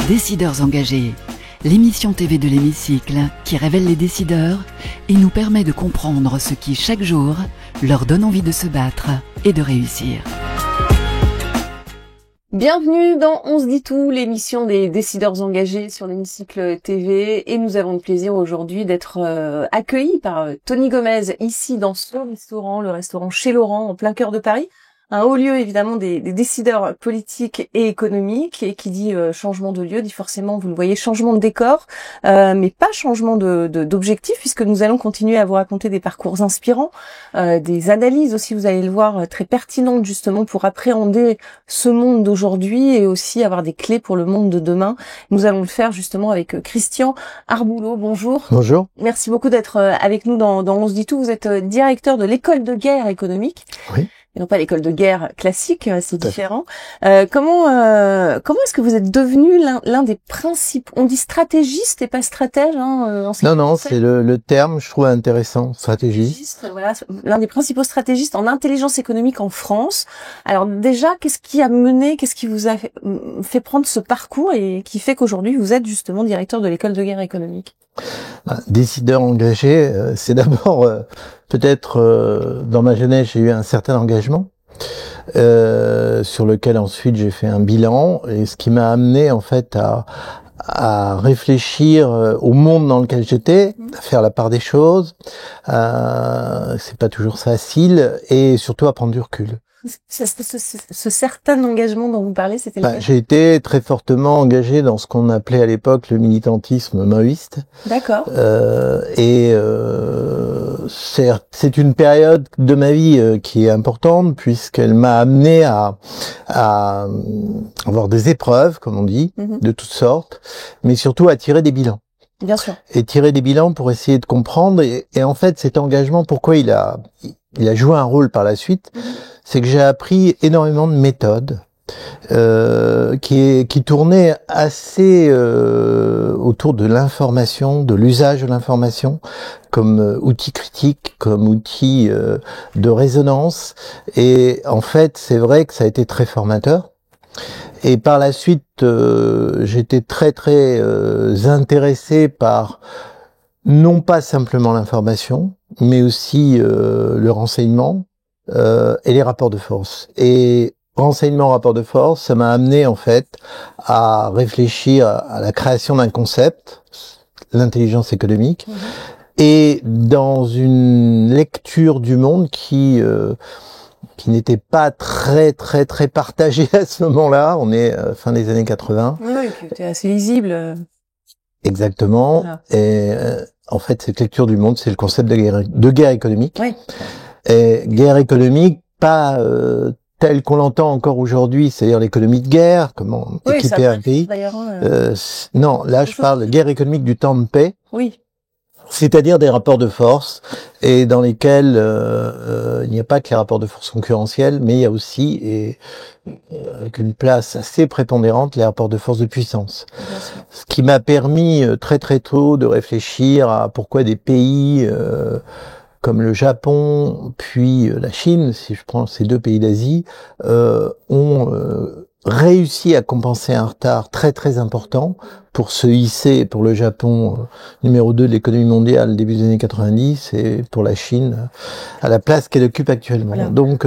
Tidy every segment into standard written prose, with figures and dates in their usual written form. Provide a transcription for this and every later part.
Décideurs engagés, l'émission TV de l'hémicycle qui révèle les décideurs et nous permet de comprendre ce qui, chaque jour, leur donne envie de se battre et de réussir. Bienvenue dans On se dit tout, l'émission des décideurs engagés sur l'hémicycle TV, et nous avons le plaisir aujourd'hui d'être accueillis par Tony Gomez ici dans ce restaurant, le restaurant Chez Laurent en plein cœur de Paris. Un haut lieu évidemment des décideurs politiques et économiques, et qui dit changement de lieu dit forcément, vous le voyez, changement de décor, mais pas changement d'objectif, puisque nous allons continuer à vous raconter des parcours inspirants, des analyses aussi, vous allez le voir, très pertinentes justement pour appréhender ce monde d'aujourd'hui et aussi avoir des clés pour le monde de demain. Nous allons le faire justement avec Christian Arboulot. Bonjour. Bonjour. Merci beaucoup d'être avec nous dans On se dit tout. Vous êtes directeur de l'école de guerre économique. Oui. Et non pas l'école de guerre classique, c'est différent. Comment est-ce que vous êtes devenu l'un des principaux, on dit stratégiste et pas stratège, hein, Non, c'est le terme, je trouve intéressant, stratégiste. Voilà, l'un des principaux stratégistes en intelligence économique en France. Alors déjà, qu'est-ce qui vous a fait prendre ce parcours et qui fait qu'aujourd'hui vous êtes justement directeur de l'école de guerre économique? Décideur engagé, c'est d'abord peut-être dans ma jeunesse j'ai eu un certain engagement sur lequel ensuite j'ai fait un bilan, et ce qui m'a amené en fait à réfléchir au monde dans lequel j'étais, à faire la part des choses. C'est pas toujours facile, et surtout à prendre du recul. Ce certain engagement dont vous parlez, c'était lequel ? J'ai été très fortement engagé dans ce qu'on appelait à l'époque le militantisme maoïste. D'accord. C'est une période de ma vie qui est importante, puisqu'elle m'a amené à avoir des épreuves, comme on dit, de toutes sortes, mais surtout à tirer des bilans. Bien sûr. Et tirer des bilans pour essayer de comprendre. Et en fait, cet engagement, pourquoi il a joué un rôle par la suite, c'est que j'ai appris énormément de méthodes qui tournaient assez autour de l'information, de l'usage de l'information comme outil critique, comme outil de résonance. Et en fait, c'est vrai que ça a été très formateur. Et par la suite, j'étais très intéressé par non pas simplement l'information, mais aussi le renseignement et les rapports de force. Et renseignement, rapport de force, ça m'a amené en fait à réfléchir à la création d'un concept, l'intelligence économique, et dans une lecture du monde qui n'était pas très partagée à ce moment-là. On est fin des années 80. Oui, qui était assez lisible. Exactement. Voilà. Et en fait, cette lecture du monde, c'est le concept de guerre économique. Oui. Et guerre économique, pas telle qu'on l'entend encore aujourd'hui, c'est-à-dire l'économie de guerre, comment équiper un pays. Non, là, je parle de guerre économique du temps de paix. Oui. C'est-à-dire des rapports de force, et dans lesquels il n'y a pas que les rapports de force concurrentiels, mais il y a aussi, et avec une place assez prépondérante, les rapports de force de puissance. Ce qui m'a permis très tôt de réfléchir à pourquoi des pays comme le Japon, puis la Chine, si je prends ces deux pays d'Asie, ont réussi à compenser un retard très important pour se hisser, pour le Japon, numéro 2 de l'économie mondiale début des années 90, et pour la Chine à la place qu'elle occupe actuellement. Voilà. Donc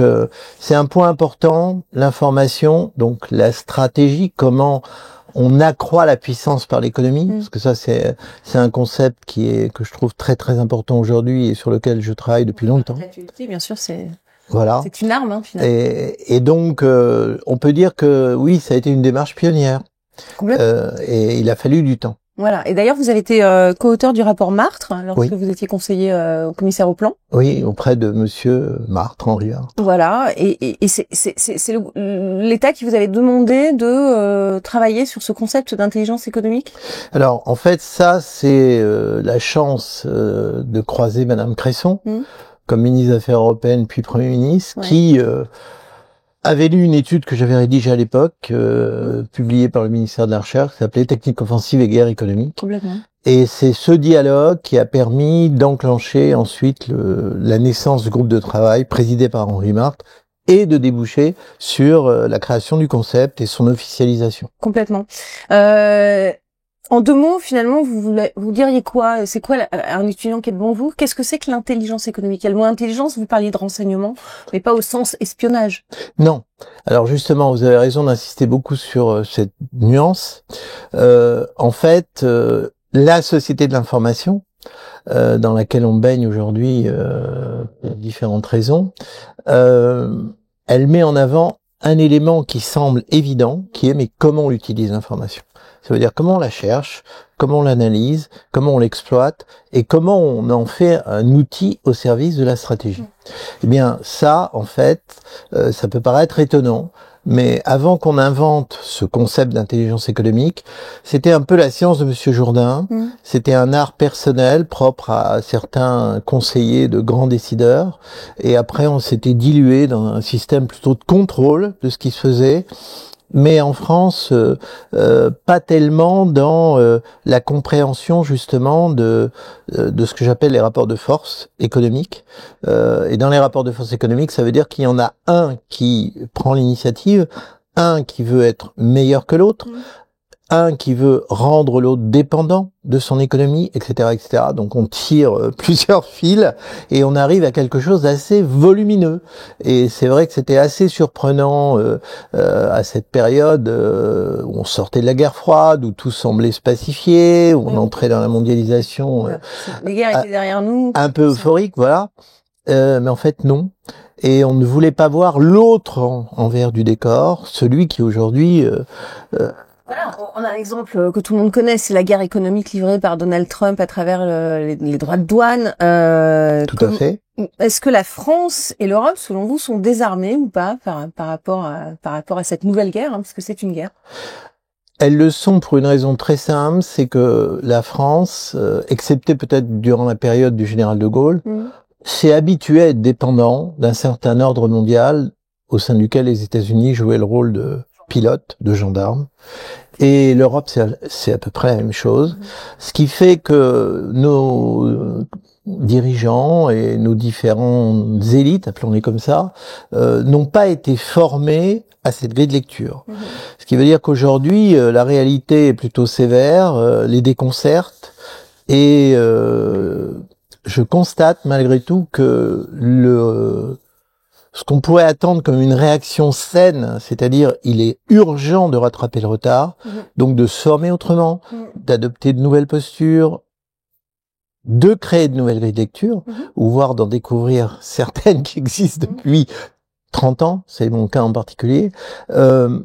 c'est un point important, l'information, donc la stratégie, comment on accroît la puissance par l'économie, parce que ça c'est un concept que je trouve très important aujourd'hui et sur lequel je travaille depuis longtemps. L'actualité, bien sûr, c'est une arme, hein, finalement. Et donc on peut dire que oui, ça a été une démarche pionnière. Et il a fallu du temps. Voilà. Et d'ailleurs, vous avez été co-auteur du rapport Martre lorsque vous étiez conseiller au commissaire au plan. Oui, auprès de monsieur Martre, Henri Martre. Voilà. Et c'est l'État qui vous avait demandé de travailler sur ce concept d'intelligence économique. Alors, en fait, ça, c'est la chance de croiser Madame Cresson comme ministre des Affaires européennes puis Premier ministre, qui avait lu une étude que j'avais rédigée à l'époque, publiée par le ministère de la Recherche, qui s'appelait Technique offensive et guerre économique. Complètement. Et c'est ce dialogue qui a permis d'enclencher ensuite la naissance du groupe de travail présidé par Henri Martre, et de déboucher sur la création du concept et son officialisation. Complètement. En 2 mots, finalement, vous diriez quoi? C'est quoi un étudiant qui est devant vous? Qu'est-ce que c'est que l'intelligence économique? Le mot intelligence, vous parliez de renseignement, mais pas au sens espionnage. Non. Alors justement, vous avez raison d'insister beaucoup sur cette nuance. En fait, la société de l'information, dans laquelle on baigne aujourd'hui pour différentes raisons, elle met en avant un élément qui semble évident, qui est mais comment on utilise l'information. Ça veut dire comment on la cherche, comment on l'analyse, comment on l'exploite et comment on en fait un outil au service de la stratégie. Eh bien ça, en fait, ça peut paraître étonnant, mais avant qu'on invente ce concept d'intelligence économique, c'était un peu la science de Monsieur Jourdain, c'était un art personnel propre à certains conseillers de grands décideurs, et après on s'était dilué dans un système plutôt de contrôle de ce qui se faisait, mais en France, pas tellement dans la compréhension justement de ce que j'appelle les rapports de force économiques. Et dans les rapports de force économiques, ça veut dire qu'il y en a un qui prend l'initiative, un qui veut être meilleur que l'autre, un qui veut rendre l'autre dépendant de son économie, etc., etc. Donc on tire plusieurs fils et on arrive à quelque chose d'assez volumineux. Et c'est vrai que c'était assez surprenant à cette période où on sortait de la guerre froide, où tout semblait se pacifier, où on entrait dans la mondialisation. Les guerres étaient derrière nous. Un peu euphorique, voilà. Mais en fait non. Et on ne voulait pas voir l'autre envers du décor, celui qui aujourd'hui voilà, on a un exemple que tout le monde connaît, c'est la guerre économique livrée par Donald Trump à travers les droits de douane. Tout à fait. Est-ce que la France et l'Europe, selon vous, sont désarmées ou pas par rapport à cette nouvelle guerre, parce que c'est une guerre? Elles le sont pour une raison très simple, c'est que la France, excepté peut-être durant la période du général de Gaulle, s'est habituée à être dépendant d'un certain ordre mondial au sein duquel les États-Unis jouaient le rôle de pilote, de gendarme. Et l'Europe, c'est à peu près la même chose. Ce qui fait que nos dirigeants et nos différentes élites, appelons-les comme ça, n'ont pas été formés à cette grille de lecture. Ce qui veut dire qu'aujourd'hui, la réalité est plutôt sévère, les déconcerte, et je constate malgré tout que ce qu'on pourrait attendre comme une réaction saine, c'est-à-dire il est urgent de rattraper le retard, donc de se former autrement, d'adopter de nouvelles postures, de créer de nouvelles grilles de lecture, ou voire d'en découvrir certaines qui existent depuis 30 ans, c'est mon cas en particulier, il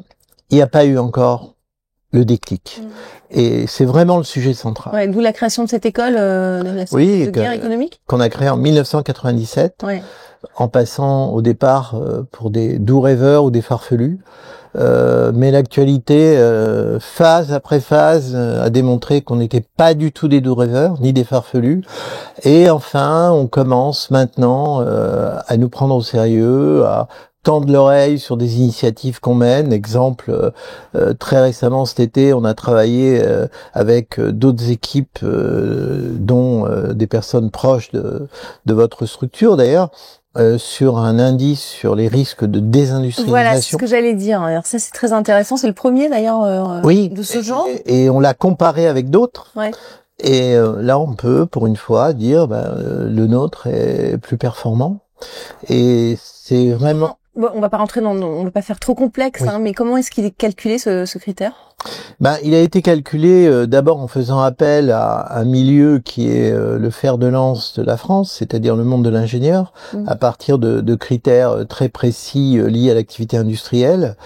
n'y a pas eu encore le déclic. Et c'est vraiment le sujet central. Ouais, d'où la création de cette école de guerre économique qu'on a créée en 1997. Ouais. En passant au départ pour des doux rêveurs ou des farfelus. Mais l'actualité, phase après phase, a démontré qu'on n'était pas du tout des doux rêveurs, ni des farfelus. Et enfin, on commence maintenant à nous prendre au sérieux, à tendre l'oreille sur des initiatives qu'on mène. Exemple, très récemment cet été, on a travaillé avec d'autres équipes, dont des personnes proches de votre structure d'ailleurs, sur un indice sur les risques de désindustrialisation. Voilà, c'est ce que j'allais dire. Alors ça, c'est très intéressant. C'est le premier d'ailleurs de ce genre. Et on l'a comparé avec d'autres. Ouais. Et là, on peut, pour une fois, dire le nôtre est plus performant. Et c'est vraiment... Bon, on va va pas faire trop complexe, mais comment est-ce qu'il est calculé ce critère? Il a été calculé d'abord en faisant appel à un milieu qui est le fer de lance de la France, c'est-à-dire le monde de l'ingénieur, à partir de critères très précis liés à l'activité industrielle,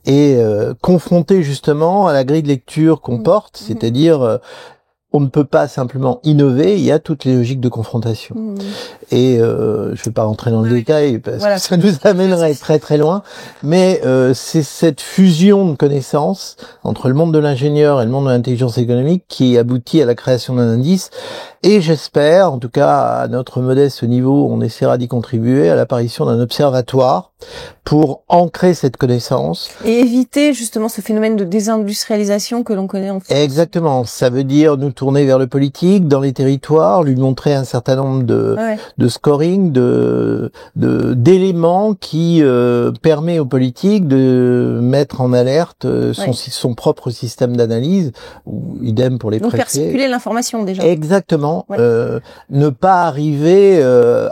et confronté justement à la grille de lecture qu'on porte, c'est-à-dire on ne peut pas simplement innover, il y a toutes les logiques de confrontation. Et je ne vais pas rentrer dans le détail parce que ça nous amènerait très très loin, mais c'est cette fusion de connaissances entre le monde de l'ingénieur et le monde de l'intelligence économique qui aboutit à la création d'un indice. Et j'espère, en tout cas à notre modeste niveau, on essaiera d'y contribuer à l'apparition d'un observatoire pour ancrer cette connaissance. Et éviter justement ce phénomène de désindustrialisation que l'on connaît en France. Exactement. Ça veut dire nous tourner vers le politique, dans les territoires, lui montrer un certain nombre de scoring, d'éléments qui permet aux politiques de mettre en alerte son propre système d'analyse, ou idem pour les préfets. Donc faire circuler l'information déjà. Exactement. Ne pas arriver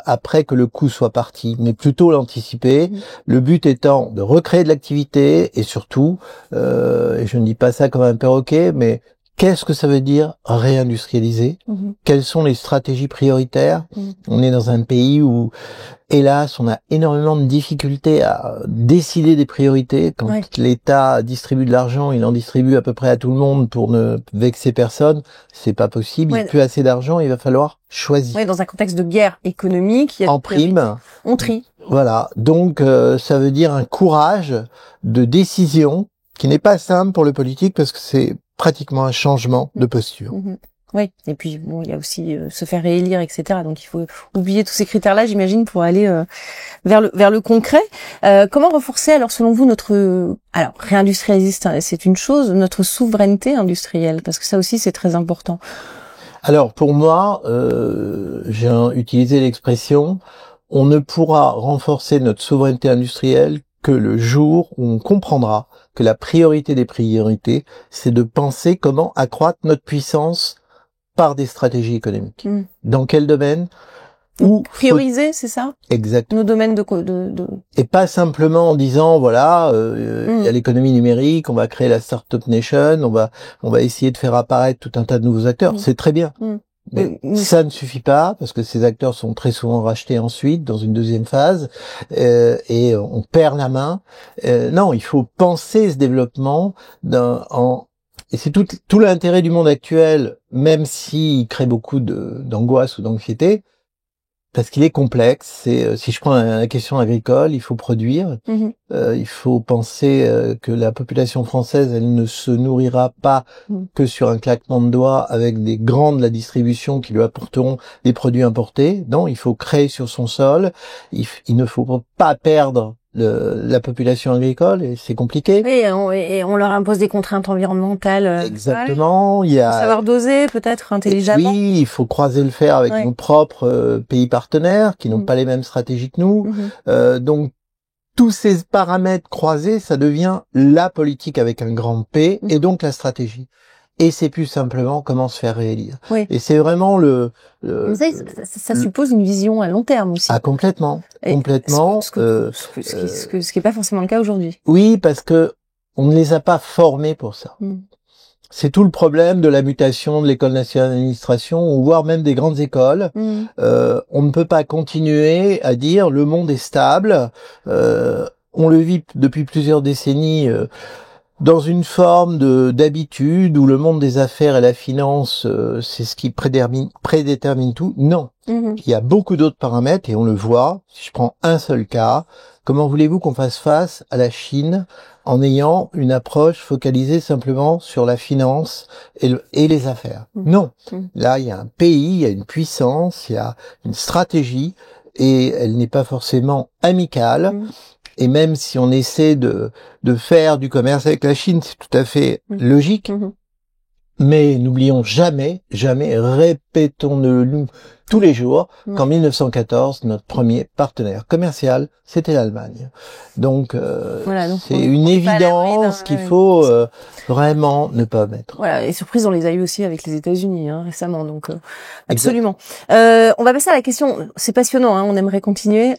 après que le coup soit parti, mais plutôt l'anticiper. Le but étant de recréer de l'activité et surtout, et je ne dis pas ça comme un perroquet, mais qu'est-ce que ça veut dire réindustrialiser? Quelles sont les stratégies prioritaires? On est dans un pays où, hélas, on a énormément de difficultés à décider des priorités. Quand l'État distribue de l'argent, il en distribue à peu près à tout le monde pour ne vexer personne. C'est pas possible. Il n'y a plus assez d'argent. Il va falloir choisir. Oui, dans un contexte de guerre économique, il y a en prime, on trie. Voilà. Donc, ça veut dire un courage de décision qui n'est pas simple pour le politique parce que c'est pratiquement un changement de posture. Oui, et puis bon, il y a aussi se faire réélire, etc. Donc il faut oublier tous ces critères-là, j'imagine, pour aller vers le concret. Comment renforcer, alors selon vous, réindustrialiser, c'est une chose, notre souveraineté industrielle, parce que ça aussi c'est très important. Alors pour moi, j'ai utilisé l'expression, on ne pourra renforcer notre souveraineté industrielle que le jour où on comprendra que la priorité des priorités, c'est de penser comment accroître notre puissance par des stratégies économiques. Dans quel domaine? Prioriser, c'est ça? Exact. Nos domaines de... Et pas simplement en disant, voilà, il y a l'économie numérique, on va créer la Startup Nation, on va essayer de faire apparaître tout un tas de nouveaux acteurs. C'est très bien. Mais ça ne suffit pas, parce que ces acteurs sont très souvent rachetés ensuite, dans une deuxième phase, et on perd la main. Non, il faut penser ce développement et c'est tout l'intérêt du monde actuel, même s'il crée beaucoup d'angoisse ou d'anxiété, parce qu'il est complexe. Si je prends la question agricole, il faut produire. Il faut penser que la population française, elle ne se nourrira pas que sur un claquement de doigts avec des grands de la distribution qui lui apporteront des produits importés. Non, il faut créer sur son sol. Il ne faut pas perdre la population agricole, et c'est compliqué. Oui, et on leur impose des contraintes environnementales. Exactement. Il y a savoir doser peut-être intelligemment. Oui, il faut croiser le fer avec nos propres pays partenaires qui n'ont pas les mêmes stratégies que nous. Donc tous ces paramètres croisés, ça devient la politique avec un grand P, et donc la stratégie. Et c'est plus simplement comment se faire réélire. Et c'est vraiment ça suppose une vision à long terme aussi. Ah, complètement. Ce qui est pas forcément le cas aujourd'hui. Oui, parce que on ne les a pas formés pour ça. C'est tout le problème de la mutation de l'École nationale d'administration, ou voire même des grandes écoles. On ne peut pas continuer à dire le monde est stable. On le vit depuis plusieurs décennies dans une forme d'habitude où le monde des affaires et la finance, c'est ce qui prédétermine tout. Non. Il y a beaucoup d'autres paramètres et on le voit. Si je prends un seul cas, comment voulez-vous qu'on fasse face à la Chine en ayant une approche focalisée simplement sur la finance et les affaires? Non. Là, il y a un pays, il y a une puissance, il y a une stratégie, et elle n'est pas forcément amicale. Et même si on essaie de faire du commerce avec la Chine, c'est tout à fait logique. Mais n'oublions jamais, répétons-le tous les jours, qu'en 1914, notre premier partenaire commercial, c'était l'Allemagne. Donc, c'est une évidence qu'il faut vraiment ne pas omettre. Voilà, et surprise, on les a eu aussi avec les États-Unis récemment, donc absolument. On va passer à la question, c'est passionnant, on aimerait continuer,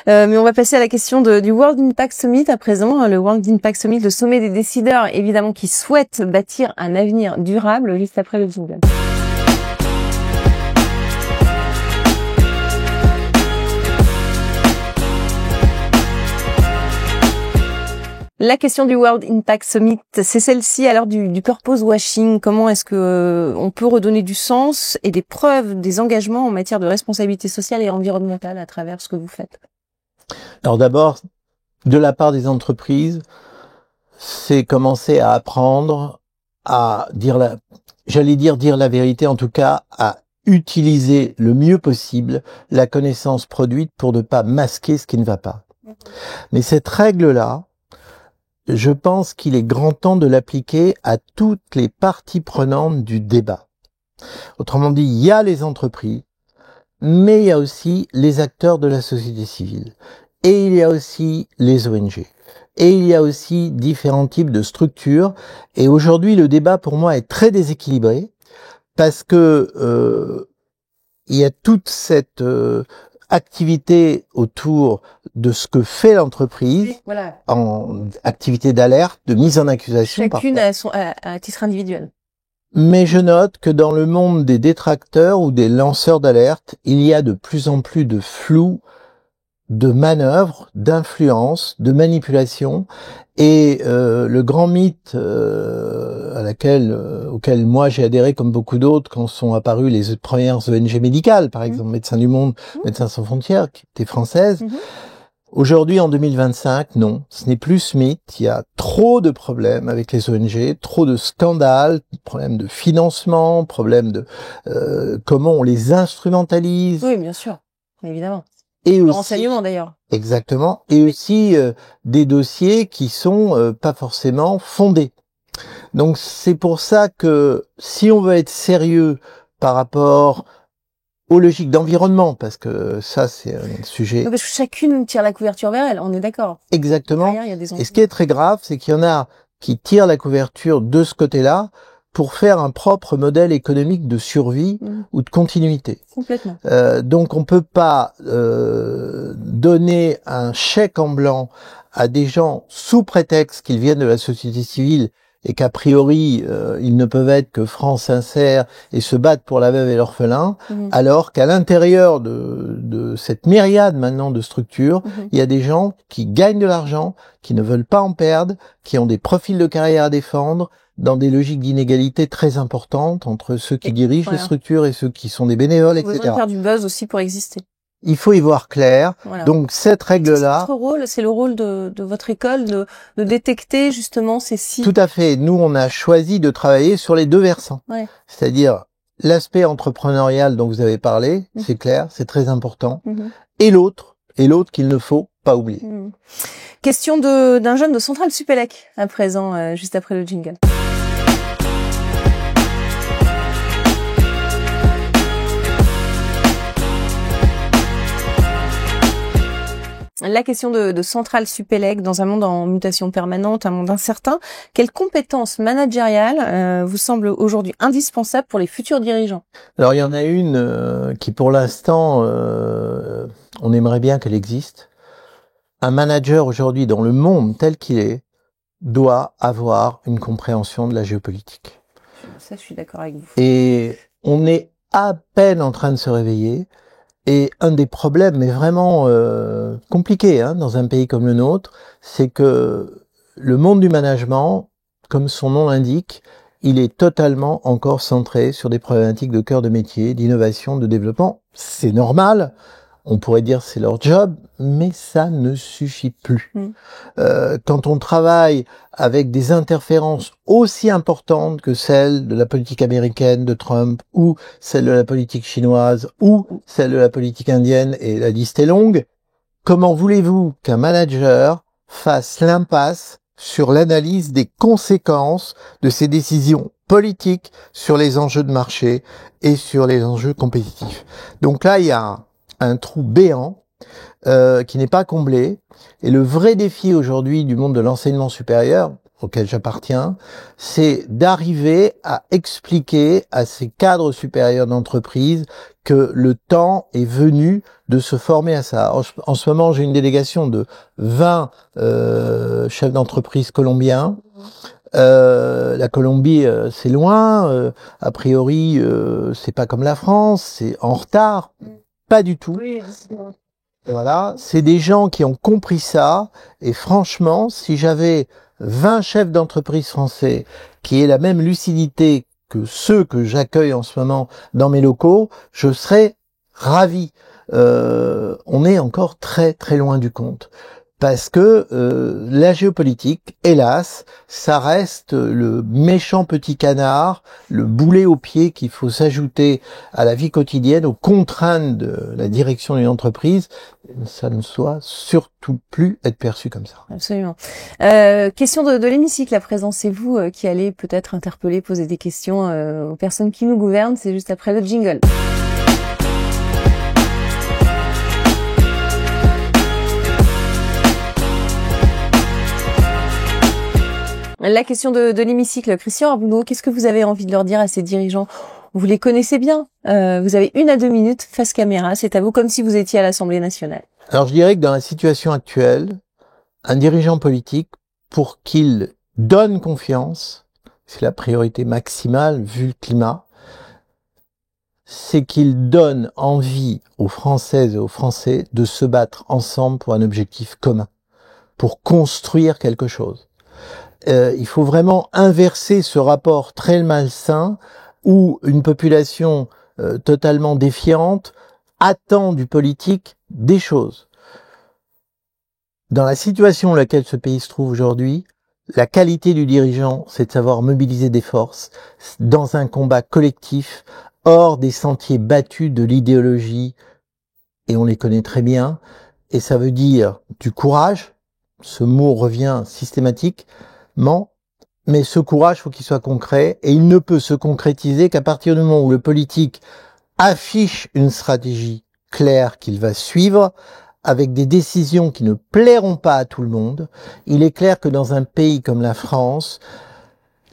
mais on va passer à la question du World Impact Summit à présent. Le World Impact Summit, le sommet des décideurs, évidemment, qui souhaitent bâtir un avenir durable, juste après le jingle. La question du World Impact Summit, c'est celle-ci à l'heure du purpose washing. Comment est-ce que on peut redonner du sens et des preuves, des engagements en matière de responsabilité sociale et environnementale à travers ce que vous faites? Alors d'abord, de la part des entreprises, c'est commencer à apprendre à dire la vérité, en tout cas à utiliser le mieux possible la connaissance produite pour ne pas masquer ce qui ne va pas. Mais cette règle-là, je pense qu'il est grand temps de l'appliquer à toutes les parties prenantes du débat. Autrement dit, il y a les entreprises, mais il y a aussi les acteurs de la société civile, et il y a aussi les ONG, et il y a aussi différents types de structures. Et aujourd'hui, le débat pour moi est très déséquilibré parce que il y a toute cette activité autour de ce que fait l'entreprise, Oui, voilà. en activité d'alerte, de mise en accusation. Chacune à titre individuel. Mais je note que dans le monde des détracteurs ou des lanceurs d'alerte, il y a de plus en plus de flou, de manœuvres, d'influence, de manipulation. Et le grand mythe auquel moi j'ai adhéré comme beaucoup d'autres quand sont apparues les premières ONG médicales, par exemple Médecins du Monde, Médecins sans frontières, qui étaient françaises. Aujourd'hui, en 2025, non, ce n'est plus ce mythe. Il y a trop de problèmes avec les ONG, trop de scandales, problèmes de financement, problèmes de comment on les instrumentalise. Oui, bien sûr, évidemment. Et Le aussi, renseignement d'ailleurs. exactement, et aussi des dossiers qui sont pas forcément fondés. Donc c'est pour ça que si on veut être sérieux par rapport aux logiques d'environnement, parce que ça c'est un sujet. Donc, parce que chacune tire la couverture vers elle, on est d'accord. Exactement. Derrière, il y a des Et ce qui est très grave, c'est qu'il y en a qui tirent la couverture de ce côté-là pour faire un propre modèle économique de survie ou de continuité. Complètement. Donc on peut pas donner un chèque en blanc à des gens sous prétexte qu'ils viennent de la société civile et qu'a priori ils ne peuvent être que francs, sincères et se battent pour la veuve et l'orphelin, alors qu'à l'intérieur de cette myriade maintenant de structures, il y a des gens qui gagnent de l'argent, qui ne veulent pas en perdre, qui ont des profils de carrière à défendre, dans des logiques d'inégalité très importantes entre ceux qui dirigent les structures et ceux qui sont des bénévoles, etc. On a besoin de faire du buzz aussi pour exister. Il faut y voir clair. Voilà. Donc cette règle-là... C'est votre rôle, c'est le rôle de votre école de détecter justement ces signes. Tout à fait. Nous, on a choisi de travailler sur les deux versants. Ouais. C'est-à-dire l'aspect entrepreneurial dont vous avez parlé, c'est clair, c'est très important. Et l'autre qu'il ne faut pas oublier. Question d'un jeune de Centrale Supélec à présent, juste après le jingle. La question de Centrale Supélec, dans un monde en mutation permanente, un monde incertain, quelles compétences managériales vous semblent aujourd'hui indispensables pour les futurs dirigeants? Alors il y en a une qui pour l'instant, on aimerait bien qu'elle existe. Un manager aujourd'hui dans le monde tel qu'il est doit avoir une compréhension de la géopolitique. Ça, je suis d'accord avec vous. Et on est à peine en train de se réveiller. Et un des problèmes, mais vraiment compliqué dans un pays comme le nôtre, c'est que le monde du management, comme son nom l'indique, il est totalement encore centré sur des problématiques de cœur de métier, d'innovation, de développement. C'est normal, on pourrait dire c'est leur job, mais ça ne suffit plus. Quand on travaille avec des interférences aussi importantes que celles de la politique américaine de Trump, ou celle de la politique chinoise, ou celle de la politique indienne, et la liste est longue, comment voulez-vous qu'un manager fasse l'impasse sur l'analyse des conséquences de ses décisions politiques sur les enjeux de marché et sur les enjeux compétitifs? Donc là, il y a un trou béant qui n'est pas comblé. Et le vrai défi aujourd'hui du monde de l'enseignement supérieur, auquel j'appartiens, c'est d'arriver à expliquer à ces cadres supérieurs d'entreprise que le temps est venu de se former à ça. En ce moment, j'ai une délégation de 20 chefs d'entreprise colombiens. La Colombie, c'est loin. A priori, c'est pas comme la France, c'est en retard. Pas du tout. Voilà, c'est des gens qui ont compris ça, et franchement, si j'avais 20 chefs d'entreprise français qui aient la même lucidité que ceux que j'accueille en ce moment dans mes locaux, je serais ravi. On est encore très très loin du compte. Parce que la géopolitique, hélas, ça reste le méchant petit canard, le boulet au pied qu'il faut s'ajouter à la vie quotidienne, aux contraintes de la direction d'une entreprise. Ça ne doit surtout plus être perçu comme ça. Absolument. Question de l'hémicycle à présent. C'est vous qui allez peut-être interpeller, poser des questions aux personnes qui nous gouvernent. C'est juste après le jingle. La question de l'hémicycle, Christian Arboulot, qu'est-ce que vous avez envie de leur dire à ces dirigeants? Vous les connaissez bien. Vous avez 1 à 2 minutes face caméra. C'est à vous, comme si vous étiez à l'Assemblée nationale. Alors je dirais que dans la situation actuelle, un dirigeant politique, pour qu'il donne confiance, c'est la priorité maximale vu le climat, c'est qu'il donne envie aux Françaises et aux Français de se battre ensemble pour un objectif commun, pour construire quelque chose. Il faut vraiment inverser ce rapport très malsain où une population totalement défiante attend du politique des choses. Dans la situation dans laquelle ce pays se trouve aujourd'hui, la qualité du dirigeant, c'est de savoir mobiliser des forces dans un combat collectif, hors des sentiers battus de l'idéologie, et on les connaît très bien, et ça veut dire du courage, ce mot revient systématiquement, mais ce courage, faut qu'il soit concret, et il ne peut se concrétiser qu'à partir du moment où le politique affiche une stratégie claire qu'il va suivre, avec des décisions qui ne plairont pas à tout le monde. Il est clair que dans un pays comme la France,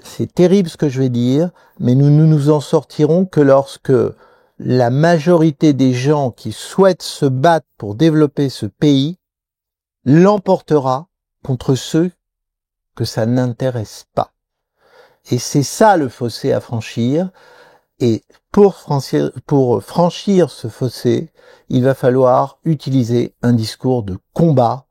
c'est terrible ce que je vais dire, mais nous ne nous en sortirons que lorsque la majorité des gens qui souhaitent se battre pour développer ce pays l'emportera contre ceux que ça n'intéresse pas. Et c'est ça le fossé à franchir. Et pour franchir ce fossé, il va falloir utiliser un discours de combat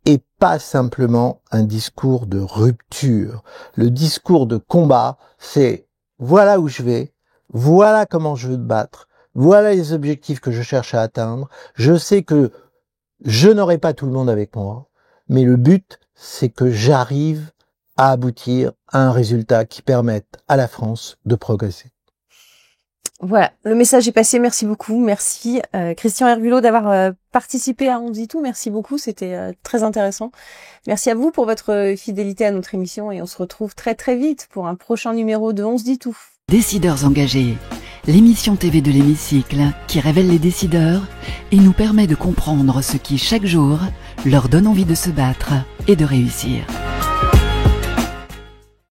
et pas simplement un discours de rupture. Le discours de combat, c'est voilà où je vais, voilà comment je veux me battre, voilà les objectifs que je cherche à atteindre. Je sais que je n'aurai pas tout le monde avec moi, mais le but, c'est que j'arrive à aboutir à un résultat qui permette à la France de progresser. Voilà, le message est passé. Merci beaucoup. Merci Christian Herbulot d'avoir participé à On dit tout. Merci beaucoup, c'était très intéressant. Merci à vous pour votre fidélité à notre émission et on se retrouve très très vite pour un prochain numéro de On dit tout. Décideurs engagés, l'émission TV de l'hémicycle qui révèle les décideurs et nous permet de comprendre ce qui chaque jour leur donne envie de se battre et de réussir.